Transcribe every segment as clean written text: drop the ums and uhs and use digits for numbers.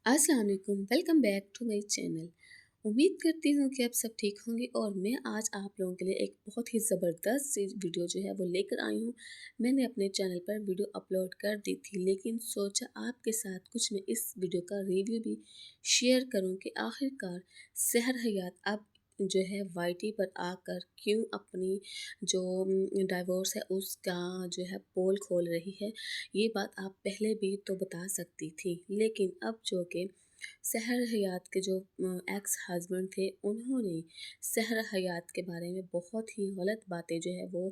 अस्सलाम वालेकुम, welcome back to my channel. उम्मीद करती हूँ कि आप सब ठीक होंगे और मैं आज आप लोगों के लिए एक बहुत ही ज़बरदस्त सी वीडियो जो है वो लेकर आई हूँ। मैंने अपने चैनल पर वीडियो अपलोड कर दी थी, लेकिन सोचा आपके साथ कुछ मैं इस वीडियो का रिव्यू भी शेयर करूँ कि आखिरकार सहर हयात अब जो है वाईटी पर आकर क्यों अपनी जो डाइवोर्स है उसका जो है पोल खोल रही है। ये बात आप पहले भी तो बता सकती थी, लेकिन अब जो कि सहर हयात के जो एक्स हस्बैंड थे, उन्होंने सहर हयात के बारे में बहुत ही गलत बातें जो है वो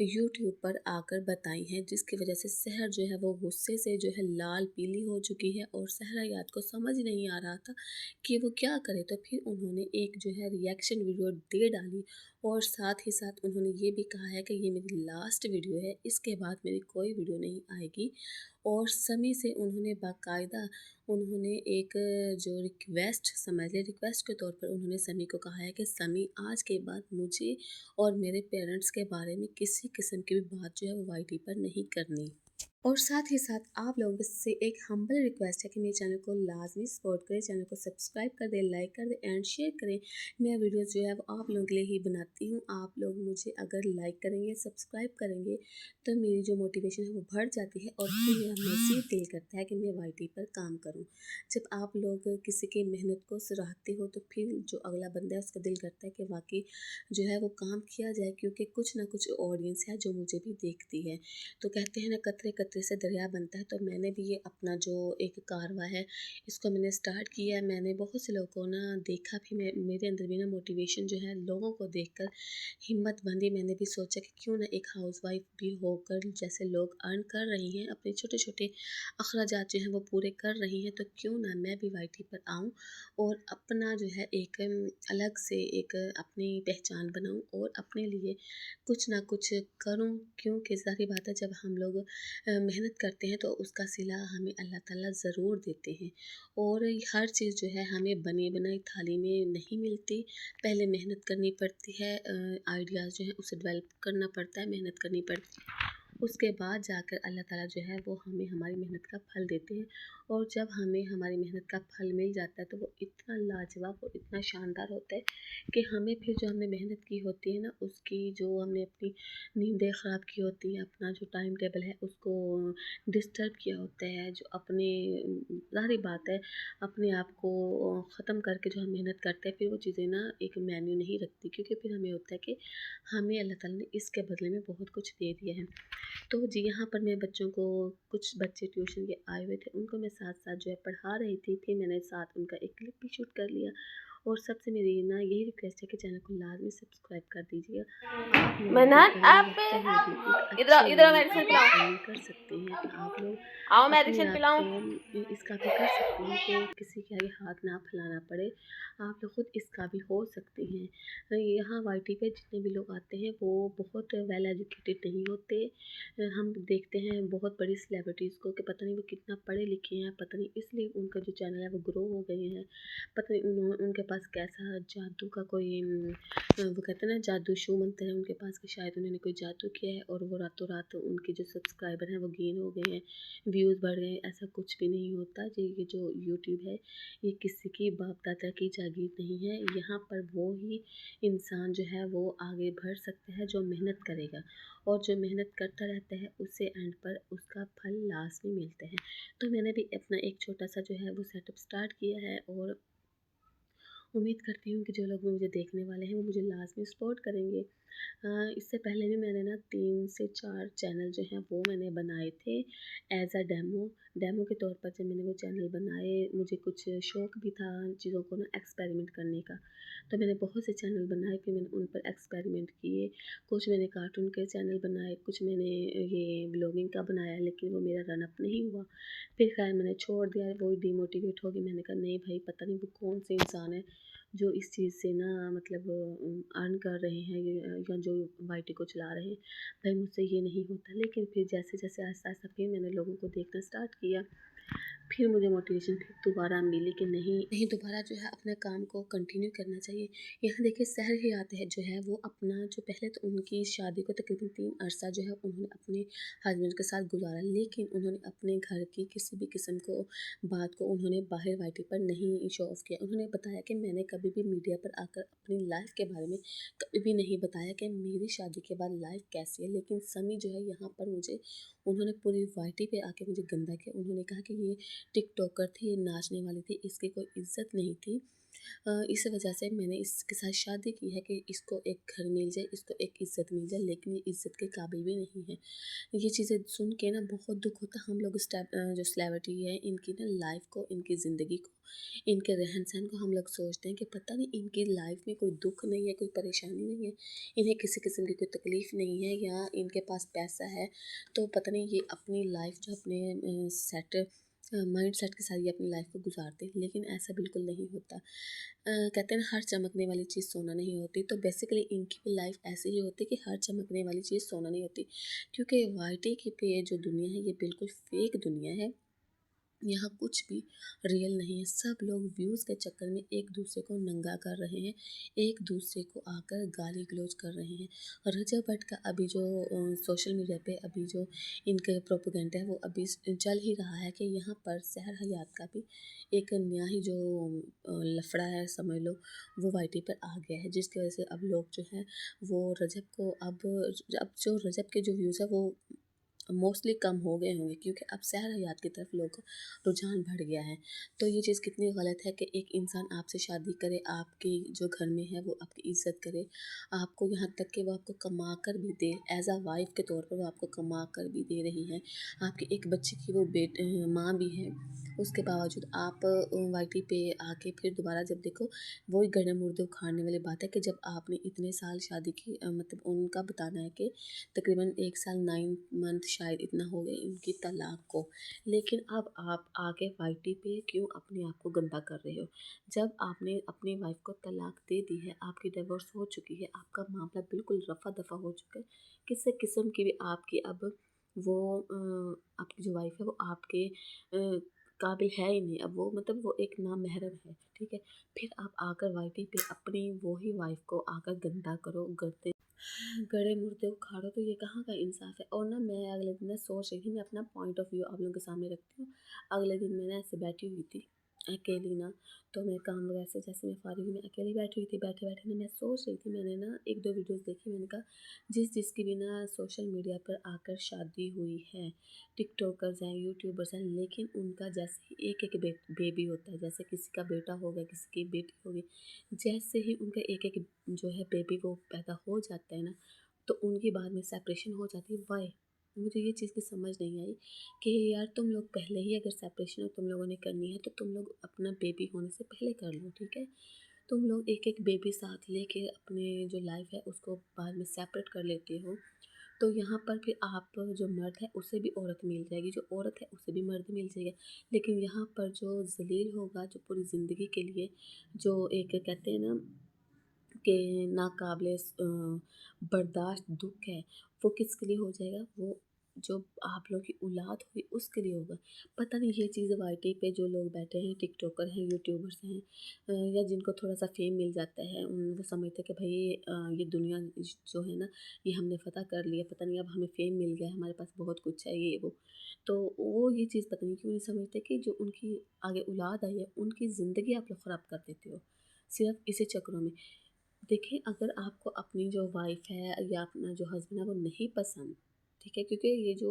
यूट्यूब पर आकर बताई हैं, जिसकी वजह से सहर जो है वो गुस्से से जो है लाल पीली हो चुकी है और सहर हयात को समझ नहीं आ रहा था कि वो क्या करे। तो फिर उन्होंने एक जो है रिएक्शन वीडियो दे डाली और साथ ही साथ उन्होंने ये भी कहा है कि ये मेरी लास्ट वीडियो है, इसके बाद मेरी कोई वीडियो नहीं आएगी। और समी से उन्होंने बाकायदा उन्होंने एक जो रिक्वेस्ट समझ लें, रिक्वेस्ट के तौर पर उन्होंने समी को कहा है कि समी आज के बाद मुझे और मेरे पेरेंट्स के बारे में किसी किस्म की भी बात जो है वो वाईटी पर नहीं करनी। और साथ ही साथ आप लोगों से एक हम्बल रिक्वेस्ट है कि मेरे चैनल को लाजमी सपोर्ट करें, चैनल को सब्सक्राइब कर दें, लाइक कर दें एंड शेयर करें। मैं वीडियोस जो है वो आप लोगों के लिए ही बनाती हूँ। आप लोग मुझे अगर लाइक करेंगे, सब्सक्राइब करेंगे तो मेरी जो मोटिवेशन है वो बढ़ जाती है और फिर मेरा मज़ीद दिल करता है कि मैं वाईटी पर काम करूँ। जब आप लोग किसी की मेहनत को सराहते हो तो फिर जो अगला बंदा है उसका दिल करता है कि वाकई जो है वो काम किया जाए, क्योंकि कुछ ना कुछ ऑडियंस है जो मुझे भी देखती है। तो कहते हैं ना, कतरे कतरे से दरिया बनता है। तो मैंने भी ये अपना जो एक कारवा है इसको मैंने स्टार्ट किया है। मैंने बहुत से लोगों को ना देखा भी, मैं मेरे अंदर भी ना मोटिवेशन जो है लोगों को देखकर हिम्मत बंधी। मैंने भी सोचा कि क्यों ना एक हाउसवाइफ भी होकर जैसे लोग अर्न कर रही हैं, अपने छोटे छोटे अखराजात जो हैं वो पूरे कर रही हैं, तो क्यों ना मैं भी वाईटी पर आऊँ और अपना जो है एक अलग से एक अपनी पहचान बनाऊँ और अपने लिए कुछ ना कुछ करूँ। क्योंकि ज़ाहिर बात है, जब हम लोग मेहनत करते हैं तो उसका सिला हमें अल्लाह ताला ज़रूर देते हैं। और हर चीज़ जो है हमें बनी बनाई थाली में नहीं मिलती, पहले मेहनत करनी पड़ती है, आइडियाज़ जो हैं उसे डेवलप करना पड़ता है, मेहनत करनी पड़ती है। उसके बाद जाकर अल्लाह ताला जो है वो हमें हमारी मेहनत का फल देते हैं। और जब हमें हमारी मेहनत का फल मिल जाता है तो वो इतना लाजवाब और इतना शानदार होता है कि हमें फिर जो हमने मेहनत की होती है ना, उसकी जो हमने अपनी नींदें ख़राब की होती हैं, अपना जो टाइम टेबल है उसको डिस्टर्ब किया होता है, जो अपने ज़ाहिर बात है अपने आप को ख़त्म करके जो हम मेहनत करते हैं, फिर वो चीज़ें ना एक मैन्यू नहीं रखती, क्योंकि फिर हमें होता है कि हमें अल्लाह ताला ने इसके बदले में बहुत कुछ दे दिया है। तो जी, यहाँ पर मैं बच्चों को, कुछ बच्चे ट्यूशन के आए हुए थे, उनको मैं साथ-साथ जो है पढ़ा रही थी। फिर मैंने साथ उनका एक क्लिप भी शूट कर लिया। और सबसे मेरी ना यही रिक्वेस्ट है कि चैनल को लाज़मी सब्सक्राइब कर दीजिएगा। आप लोग भी मन्नात कम आप वक़्त में भी एक इधर अच्छी इधर अर्निंग मेडिसिन अपनी पिलाओ। अर्निंग कर सकते हैं। तो आप लोग आओ अपने मेडिसिन आप पिलाओ। को इस काबिल कर सकते हैं कि किसी के आगे हाथ ना फैलाना पड़े। आप लोग खुद इस काबिल हो सकते हैं। यहाँ वाईटी पे जितने भी लोग आते हैं वो बहुत वेल एजुकेटेड नहीं होते। हम देखते हैं बहुत बड़ी सेलिब्रिटीज़ को कि पता नहीं वो कितना पढ़े लिखे हैं, पता नहीं इसलिए उनका जो चैनल है वो ग्रो हो गए हैं। पता नहीं उनके पास कैसा जादू का कोई वो कहते हैं ना जादू शो मंत्र है उनके पास, कि शायद उन्होंने कोई जादू किया है और वो रातों रात उनके जो सब्सक्राइबर हैं वो गेन हो गए हैं, व्यूज़ बढ़ गए हैं। ऐसा कुछ भी नहीं होता जी। ये जो यूट्यूब है ये किसी की बाप दादा की जागीर नहीं है। यहाँ पर वो ही इंसान जो है वो आगे बढ़ सकता है जो मेहनत करेगा, और जो मेहनत करता रहता है उसे एंड पर उसका फल लाजमी मिलता है। तो मैंने भी अपना एक छोटा सा जो है वो सेटअप स्टार्ट किया है और उम्मीद करती हूँ कि जो लोग मुझे देखने वाले हैं वो मुझे लाजमी सपोर्ट करेंगे। इससे पहले भी मैंने ना 3 से 4 चैनल जो हैं वो मैंने बनाए थे एज़ अ डेमो के तौर पर। जब मैंने वो चैनल बनाए, मुझे कुछ शौक भी था चीज़ों को ना एक्सपेरिमेंट करने का, तो मैंने बहुत से चैनल बनाए, फिर मैंने उन पर एक्सपेरिमेंट किए। कुछ मैंने कार्टून के चैनल बनाए, कुछ मैंने ये व्लॉगिंग का बनाया, लेकिन वो मेरा रन अप नहीं हुआ। फिर खैर मैंने छोड़ दिया, वो डिमोटिवेट हो गई। मैंने कहा नहीं भाई, पता नहीं वो कौन से इंसान है जो इस चीज़ से ना मतलब अर्न कर रहे हैं, या जो वाईटी को चला रहे हैं। भाई मुझसे ये नहीं होता। लेकिन फिर जैसे जैसे आहिस्ता आहिस्ता फिर मैंने लोगों को देखना स्टार्ट किया फिर मुझे मोटिवेशन फिर दोबारा मिली कि नहीं दोबारा जो है अपने काम को कंटिन्यू करना चाहिए। यहाँ देखिए सहर हयात है जो है वो अपना जो पहले तो उनकी शादी को तकरीबन 3 अरसा जो है उन्होंने अपने हस्बैंड के साथ गुजारा, लेकिन उन्होंने अपने घर की किसी भी किस्म को बात को उन्होंने बाहर वाइटी पर नहीं शो ऑफ किया। उन्होंने बताया कि मैंने कभी भी मीडिया पर आकर अपनी लाइफ के बारे में कभी भी नहीं बताया कि मेरी शादी के बाद लाइफ कैसी है। लेकिन समी जो है यहाँ पर मुझे उन्होंने पूरी वाइटी पे आके मुझे गंदा किया। उन्होंने कहा कि ये टिकटॉकर थी, ये नाचने वाली थी, इसकी कोई इज्जत नहीं थी। इस वजह से मैंने इसके साथ शादी की है कि इसको एक घर मिल जाए, इसको एक इज़्ज़त मिल जाए, लेकिन ये इज़्ज़त के काबिल भी नहीं है। ये चीज़ें सुन के ना बहुत दुख होता है। हम लोग जो सेलिब्रिटी है इनकी ना लाइफ को, इनकी ज़िंदगी को, इनके रहन सहन को हम लोग सोचते हैं कि पता नहीं इनकी लाइफ में कोई दुख नहीं है, कोई परेशानी नहीं है, इन्हें किसी किस्म की कोई तकलीफ़ नहीं है, या इनके पास पैसा है तो पता नहीं ये अपनी लाइफ जो अपने सेट माइंड सेट के साथ ये अपनी लाइफ को गुजारते हैं। लेकिन ऐसा बिल्कुल नहीं होता। कहते हैं ना हर चमकने वाली चीज़ सोना नहीं होती, तो बेसिकली इनकी भी लाइफ ऐसी ही होती है कि हर चमकने वाली चीज़ सोना नहीं होती, क्योंकि वाईटी की पे जो दुनिया है ये बिल्कुल फेक दुनिया है। यहाँ कुछ भी रियल नहीं है। सब लोग व्यूज़ के चक्कर में एक दूसरे को नंगा कर रहे हैं, एक दूसरे को आकर गाली गलौज कर रहे हैं। रजब भट्ट का अभी जो सोशल मीडिया पे अभी जो इनके प्रोपेगेंडा है वो अभी चल ही रहा है कि यहाँ पर सहर हयात का भी एक नया ही जो लफड़ा है समझ लो वो वाईटी पर आ गया है, जिसकी वजह से अब लोग जो है वो रजब को अब जो रजब के जो व्यूज़ है वो मोस्टली कम हो गए होंगे, क्योंकि अब सहर हयात की तरफ लोगों का रुझान बढ़ गया है। तो ये चीज़ कितनी गलत है कि एक इंसान आपसे शादी करे, आपके जो घर में है वो आपकी इज़्ज़त करे, आपको यहाँ तक कि वो आपको कमा कर भी दे, एज़ अ वाइफ़ के तौर पर वो आपको कमा कर भी दे रही है, आपके एक बच्चे की वो माँ भी है। उसके बावजूद आप वाईटी पे आके फिर दोबारा जब देखो वही गड़े मुर्दे उखाड़ने वाली बात है कि जब आपने इतने साल शादी की, मतलब उनका बताना है कि तकरीबन 1 साल 9 मंथ शायद इतना हो गए इनकी तलाक को, लेकिन अब आप आके वाईटी पे क्यों अपने आप को गंदा कर रहे हो? जब आपने अपनी वाइफ को तलाक दे दी है, आपकी डिवोर्स हो चुकी है, आपका मामला बिल्कुल रफ़ा दफ़ा हो चुका है, किसी किस्म की भी आपकी अब वो आपकी जो वाइफ है वो आपके काबिल है ही नहीं। अब वो मतलब वो एक नामहरम है, ठीक है? फिर आप आकर वाईटी पे अपनी वो ही वाइफ को आकर गंदा करो, गड़े मुर्दे उखाड़ो, तो ये कहाँ का इंसाफ है। और ना मैं अगले दिन ना सोच रही थी, मैं अपना पॉइंट ऑफ व्यू आप लोगों के सामने रखती हूँ। अगले दिन मैं ना ऐसे बैठी हुई थी अकेली ना, तो मैं काम वगैरह से जैसे मैं फारिग हुई, मैं अकेली बैठी हुई थी, बैठे बैठे ना मैं सोच रही थी। मैंने ना एक दो वीडियोस देखी, मैंने कहा जिसकी भी ना सोशल मीडिया पर आकर शादी हुई है, टिकटॉकर्स हैं, यूट्यूबर्स हैं, लेकिन उनका जैसे ही एक एक बेबी होता है, जैसे किसी का बेटा हो गया, किसी की बेटी होगी, जैसे ही उनका एक एक जो है बेबी वो पैदा हो जाता है ना, तो उनकी बाद में सेपरेशन हो जाती है। वाई? मुझे ये चीज़ की समझ नहीं आई कि यार तुम लोग पहले ही अगर सेपरेशन तुम लोगों ने करनी है तो तुम लोग अपना बेबी होने से पहले कर लो, ठीक है? तुम लोग एक एक बेबी साथ लेके अपने जो लाइफ है उसको बाद में सेपरेट कर लेते हो, तो यहाँ पर फिर आप जो मर्द है उसे भी औरत मिल जाएगी, जो औरत है उसे भी मर्द मिल जाएगा। लेकिन यहाँ पर जो ज़लील होगा, जो पूरी ज़िंदगी के लिए जो एक कहते हैं ना कि नाकाबिले बर्दाश्त दुःख है, वो किसके लिए हो जाएगा? वो जो आप लोग की औलाद हुई उसके लिए होगा। पता नहीं ये चीज़ वाईटी पे जो लोग बैठे हैं, टिकटॉकर हैं, यूट्यूबर्स हैं, या जिनको थोड़ा-सा फ़ेम मिल जाता है, वो समझते हैं कि भई ये दुनिया जो है ना, ये हमने फ़तह कर लिया, पता नहीं अब हमें फ़ेम मिल गया है, हमारे पास बहुत कुछ है ये वो। तो वो ये चीज़ पता नहीं क्यों नहीं समझते कि जो उनकी आगे औलाद आई है, उनकी ज़िंदगी आप लोग ख़राब कर देते हो, सिर्फ़ इसी चक्करों में। देखिए, अगर आपको अपनी जो वाइफ़ है या अपना जो हस्बैंड है वो नहीं पसंद, ठीक है? क्योंकि ये जो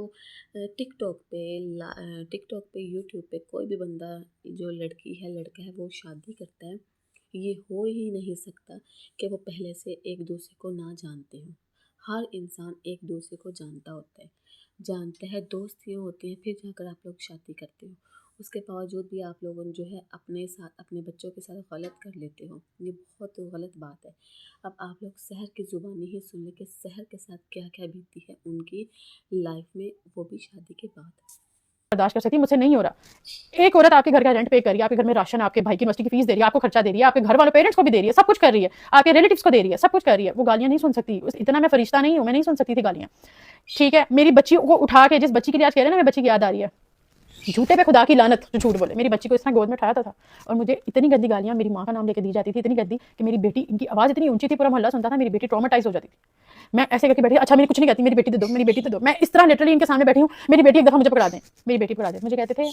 टिकटॉक पे, यूट्यूब पे कोई भी बंदा, जो लड़की है, लड़का है, वो शादी करता है, ये हो ही नहीं सकता कि वो पहले से एक-दूसरे को ना जानते हों। हर इंसान एक-दूसरे को जानता होता है, जानता है, दोस्त ये होते हैं, फिर जाकर आप लोग शादी करते हो। उसके बावजूद भी आप लोगों ने जो है अपने साथ, अपने बच्चों के साथ गलत कर लेते हो। ये बहुत गलत बात है। अब आप लोग सहर की ज़ुबानी ही सुन लें कि सहर के साथ क्या-क्या बीती है उनकी लाइफ में, वो भी शादी के बाद। बर्दाश्त कर सकती, मुझसे नहीं हो रहा। एक औरत आपके घर का रेंट पे कर रही है, आपके घर में राशन, आपके भाई की यूनिवर्सिटी की फीस दे रही है, आपको खर्चा दे रही है, आपके घर वालों पेरेंट्स को भी दे रही है, सब कुछ कर रही है, आपके रिलेटिव्स को दे रही है, सब कुछ कर रही है, वो गालियां नहीं सुन सकती। इतना मैं फरिश्ता नहीं हूं, मैं नहीं सुन सकती थी गालियां, ठीक है? मेरी बच्ची को उठा के, जिस बच्ची के लिए आज कह रहे हैं ना, मेरी बच्ची की याद आ रही है, झूठे पे खुदा की लानत जो झूठ बोले। मेरी बच्ची को इस तरह गोद में उठाया था और मुझे इतनी गंदी गालियाँ मेरी माँ का नाम लेके दी जाती थी, इतनी गंदी कि मेरी बेटी, इनकी आवाज़ इतनी ऊंची थी, पूरा मोहल्ला सुनता था, मेरी बेटी ट्रॉमेटाइज हो जाती थी। मैं ऐसे करके बैठी, अच्छा मेरी कुछ नहीं कहती, मेरी बेटी दे दो, मेरी बेटी दे दो। मैं इस तरह लिटरली इनके सामने बैठी हूँ, मेरी बेटी एक दफ़ा मुझे पकड़ा दें, मेरी बेटी पकड़ा दे। मुझे कहते थे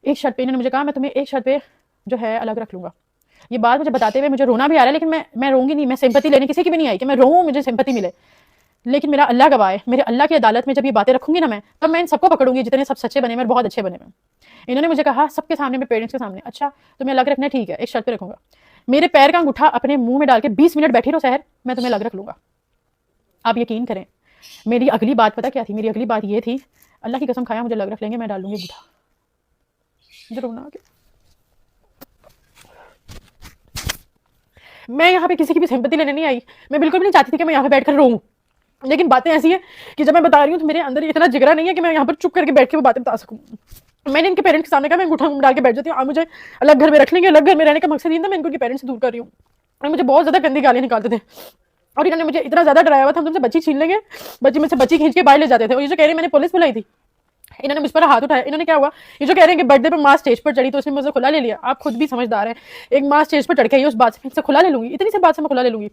एक शर्ट पे, इन्होंने मुझे कहा मैं तुम्हें एक शर्ट पे जो है अलग रख लूँगा। ये बात मुझे बताते हुए मुझे रोना भी आ रहा है, लेकिन मैं रोऊंगी नहीं। मैं सिंपैथी लेने किसी की भी नहीं आई कि मैं रोऊं, मुझे सिंपैथी मिले। लेकिन मेरा अल्लाह गवाह है, मेरे अल्लाह की अदालत में जब ये बातें रखूंगी ना मैं, तब मैं इन सबको पकड़ूंगी जितने सब सच्चे बने, मैं बहुत अच्छे बने। मैं इन्होंने मुझे कहा सबके सामने, मेरे पेरेंट्स के सामने, अच्छा तुम्हें अलग रखना है, ठीक है, एक शर्त पे रखूंगा, मेरे पैर का अंगूठा अपने मुंह में डाल के 20 मिनट बैठी रहो सहर, मैं तुम्हें अलग रख लूंगा। आप यकीन करें, मेरी अगली बात पता क्या थी? मेरी अगली बात ये थी, अल्लाह की कसम खाया मुझे अलग रख लेंगे, मैं डाल लूंगी अंगूठा। मुझे रोना आ गया। मैं यहाँ पे किसी की भी सिंपैथी लेने नहीं आई, मैं बिल्कुल भी नहीं चाहती थी कि मैं यहाँ पे बैठकर रोऊं, लेकिन बातें ऐसी है कि जब मैं बता रही हूँ तो मेरे अंदर इतना जिगरा नहीं है कि मैं यहाँ पर चुप करके बैठ के वो बातें बता सकूँ। मैंने इनके पेरेंट्स के सामने कहा मैं अंगूठा डाल के बैठ जाती हूँ, आप मुझे अलग घर में रख लेंगे। अलग घर में रहने का मकसद ये था, मैं इनको पेरेंट्स से दूर कर रही हूँ। और मुझे बहुत ज्यादा गंदी गालियाँ निकालते थे और इन्होंने मुझे इतना ज्यादा डराया हुआ था, हम तुमसे बच्ची छीन लेंगे, बच्ची में से बच्ची खींच के बाहर ले जाते थे। और ये जो कह रही मैंने पुलिस बुलाई थी, इन्होंने मुझ पर हाथ उठाया। इन्होंने क्या हुआ, ये जो कह रहे हैं कि बर्थडे पर माँ स्टेज पर चढ़ी तो उसने मुझे खुला ले लिया। आप खुद भी समझदार हैं, एक माँ स्टेज पर चढ़ के उस बात से खुला ले लूंगी, इतनी सी बात से मैं खुला ले लूंगी।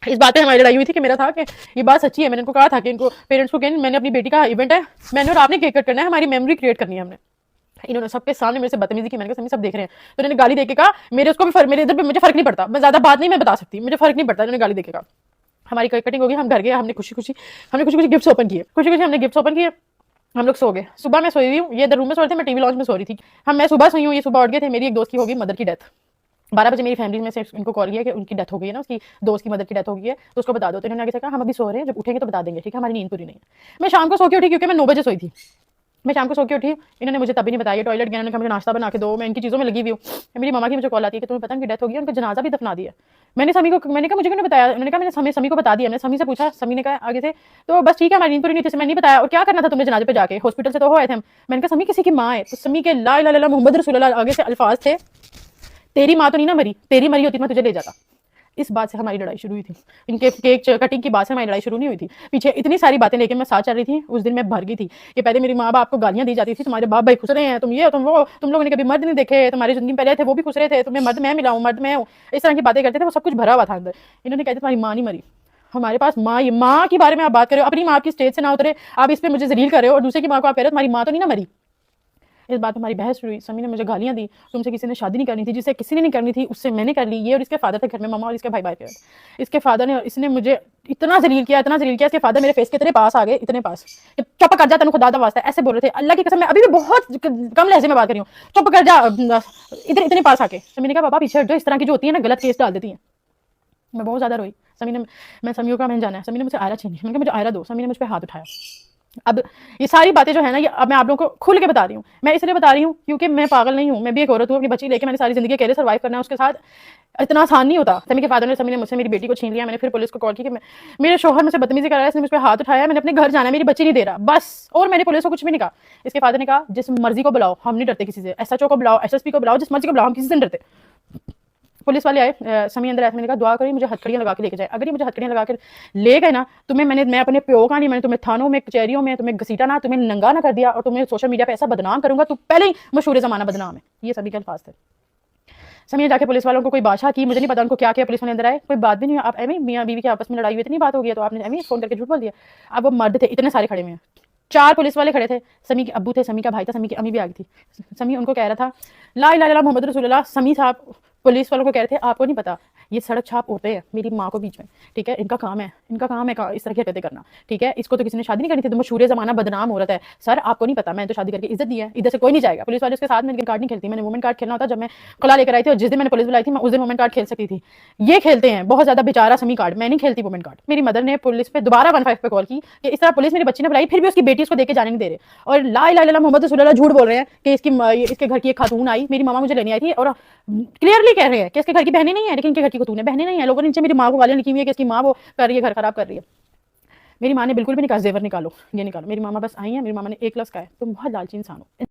इस बात पे हमारी लड़ाई हुई थी कि मेरा था कि ये बात सच्ची है। मैंने इनको कहा था कि इनको पेरेंट्स को कि मैंने अपनी बेटी का इवेंट है, मैंने और आपने केक कट करना है, हमारी मेमोरी क्रिएट करनी है हमने। इन्होंने सबके सामने मेरे से बदतमीजी की। मैंने कहा सब देख रहे हैं, तो इन्होंने गाली देके कहा मेरे उसको भी मेरे इधर पे मुझे फर्क नहीं पड़ता, मैं ज्यादा बात नहीं मैं बता सकती, मुझे फर्क नहीं पड़ता। इन्होंने गाली देके कहा। हमारी केक कटिंग होगी, हम घर गए, हमने खुशी खुशी गिफ्ट्स ओपन किए, खुशी खुशी हमने गिफ्ट्स ओपन किए, हम लोग सो गए। सुबह मैं सोई हुई हूँ, ये इधर रूम में सो रहे थे, मैं टीवी लॉन्च में सो रही थी। मैं सुबह सोई हूँ, ये सुबह उठ गए थे। मेरी एक दोस्त की होगी मदर की डेथ, 12 बजे मेरी फैमिली में से इनको कॉल किया कि उनकी डेथ हो गई है ना, उसकी दोस्त की मदर की डेथ हो गई है, तो उसको बता दो। तो इन्होंने आगे से कहा हम अभी सो रहे हैं, जब उठेंगे तो बता देंगे, ठीक है, हमारी नींद पूरी नहीं है। मैं शाम को सो के उठी क्योंकि मैं 9 बजे सोई थी। मैं शाम को सो के उठी, इन्होंने मुझे तभी नहीं बताया, टॉयलेट गया, उन्होंने कहा मुझे नाश्ता बना के दो, मैं इनकी चीज़ों में लगी हुई हूँ। मेरी मामा की मुझे कॉल आती है कि तुम्हें पता है उनकी डेथ हो गई, उनका जनाजा भी दफना दिया। मैंने समी को, मैंने कहा मुझे क्यों नहीं बताया? मैंने कहा मैंने समी को बता दिया। मैंने समी से पूछा, समी ने कहा आगे से तो बस ठीक है, हमारी नींद पूरी नहीं थी, मैंने नहीं बताया। और क्या करना था तुमने जनाजे पे जाके? हॉस्पिटल से तो हो आए थे हम। मैंने कहा समी किसी की माँ है, तो समी के ला इलाहा इल्लल्लाह मोहम्मद रसूलुल्लाह आगे से अल्फाज थे, तेरी माँ तो नहीं ना मरी, तेरी मरी होती मैं तुझे ले जाता। इस बात से हमारी लड़ाई शुरू हुई थी। इनके केक कटिंग की बात से हमारी लड़ाई शुरू नहीं हुई थी। पीछे इतनी सारी बातें लेके मैं साथ चल रही थी। उस दिन मैं भर गई थी कि पहले मेरी माँ बाप को गालियां दी जाती थी, तुम्हारे बाप भाई खुश रहे हैं, तुम ये हो तुम वो, तुम लोगों ने कभी मर्द नहीं देखे, तुम्हारी जिंदगी पहले थे वो भी खुश रहे थे, तुम्हें मर्द मैं मिला हूँ, मर्द मैं हूँ, इस तरह की बातें करते थे। वो सब कुछ भरा हुआ था अंदर। इन्होंने कहते तुम्हारी माँ नहीं मरी, हमारे पास माँ, ये माँ के बारे में आप बात कर रहे हो, अपनी माँ की स्टेज से ना उतरे, आप इस पर मुझे जलील कर रहे हो और दूसरे की माँ को आप कह रहे हो तुम्हारी माँ तो नहीं ना मरी। इस बात में हमारी बहस हुई। समी ने मुझे गालियां दी, तुमसे किसी ने शादी नहीं करनी थी, जिसे किसी ने नहीं करनी थी उससे मैंने कर ली। ये और इसके फादर थे घर में, मामा और इसके भाई थे। इसके फादर ने, इसने मुझे इतना जलील किया, इतना जलील किया। इसके फादर मेरे फेस के इतने पास आ गए, इतने पास, चुप कर जा तेन खुदा दा वास्ता, ऐसे बोल रहे थे। अल्लाह की कसम मैं अभी भी बहुत कम लहजे में बात कर रही हूँ, चुप कर जा, इधर इतने पास आके। समी ने कहा पापा पीछे हट जाओ, इस तरह की जो होती है ना गलत केस डाल देती है। मैं बहुत ज्यादा रोई। समी ने, मैं समियों का मैंने जाना है, समी ने मुझे आयरा छीनी, मैंने कहा मुझे आयरा दो। समी ने मुझ पर हाथ उठाया। अब ये सारी बातें जो है ना, ये अब मैं आप लोगों को खुल के बता रही हूँ। मैं इसलिए बता रही हूँ क्योंकि मैं पागल नहीं हूँ, मैं भी एक औरत हूँ, अपनी बच्ची लेके मैंने सारी जिंदगी अकेले सर्वाइव करना है, उसके साथ इतना आसान नहीं होता। समी के फादर ने, समी ने मुझसे मेरी बेटी को छीन लिया। मैंने फिर पुलिस को कॉल की कि मेरे शोहर मुझसे बदतमीजी कर रहा है, इसने मुझ पर हाथ उठाया, मैंने अपने घर जाना है, मेरी बच्ची नहीं दे रहा बस। और मैंने पुलिस को कुछ भी नहीं कहा। इसके फादर ने कहा जिस मर्जी को बुलाओ, हम नहीं डरते किसी से, SHO को बुलाओ, SSP को बुलाओ, जिस मर्जी को बुलाओ, हम किसी से नहीं डरते। पुलिस वाले आए, समी अंदर आया, मैंने कहा दुआ करिए मुझे हथकड़ियां लगा के लेके जाए। अगर ये मुझे हथकड़ियां लगा के ले गए ना, तुम्हें मैं अपने प्यो का नहीं, मैंने तुम्हें थानों में कचहरियों में तुम्हें घसीटा ना, तुम्हें नंगा ना कर दिया और तुम्हें सोशल मीडिया पे ऐसा बदनाम करूंगा, तो पहले ही मशहूर जमाना बदनाम है। ये सभी के अल्फाज थे। समी ने जाके पुलिस वालों को कोई बादशाह की, मुझे नहीं पता उनको क्या किया। पुलिस वाले अंदर आए, कोई बात भी नहीं हुई। आप एमी मियाँ बीवी की आपस में लड़ाई हुई, इतनी बात हो गई तो आपने एमी फोन करके झूठ बोल दिया। अब वो मर्द थे, इतने सारे खड़े हुए हैं, 4 पुलिस वाले खड़े थे। समी के अब्बू थे, समी का भाई था, समी की अम्मी भी आ गई थी। समी उनको कह रहा था ला इलाहा इल्लल्लाह मोहम्मद रसूलुल्लाह। समी साहब पुलिस वालों को कह रहे थे आपको नहीं पता ये सड़क छाप होते हैं मेरी माँ को बीच में, ठीक है, इनका काम है इस तरह की हरकतें करना, ठीक है, इसको तो किसी ने शादी नहीं करनी थी, तो मशहूर जमाना बदनाम औरत है। सर आपको नहीं पता, मैंने तो शादी करके इज्जत दी है, इधर से कोई नहीं जाएगा। पुलिस वाले उसके साथ में कार्ड नहीं खेलती, मैंने वुमेन कार्ड खेलना होता जब मैं खुला लेकर आई थी, और जिस दिन मैंने पुलिस बुलाई थी मैं उस दिन वुमेन कार्ड खेल सकती थी। ये खेलते हैं बहुत ज्यादा बेचारा समी कार्ड, मैं नहीं खेलती वुमेन कार्ड। मेरी मदर ने पुलिस पे दोबारा 15 पे कॉल की कि इस तरह पुलिस मेरी बच्ची ने बुलाई, फिर भी उसकी बेटी उसको देके जाने नहीं दे रहे, और ला इलाहा इल्लल्लाह मोहम्मद रसूलुल्लाह झूठ बोल रहे हैं कि इसके घर की एक खातून आई, मेरी मामा मुझे लेने आई थी, और क्लियरली कह रहे हैं कि इसके घर की बहनें नहीं है, लेकिन इनके घर की खातून है, बहनें नहीं है। लोगों ने नीचे मेरी माँ को गालियां लिखी हुई है कि इसकी माँ वो कर रही है, घर खराब कर रही है। मेरी माँ ने बिल्कुल भी नहीं कहा जेवर निकालो, ये निकालो। मेरी मामा बस आई है, मेरी मामा ने एक लफ्ज़ कहा है तुम बहुत लालची इंसान हो।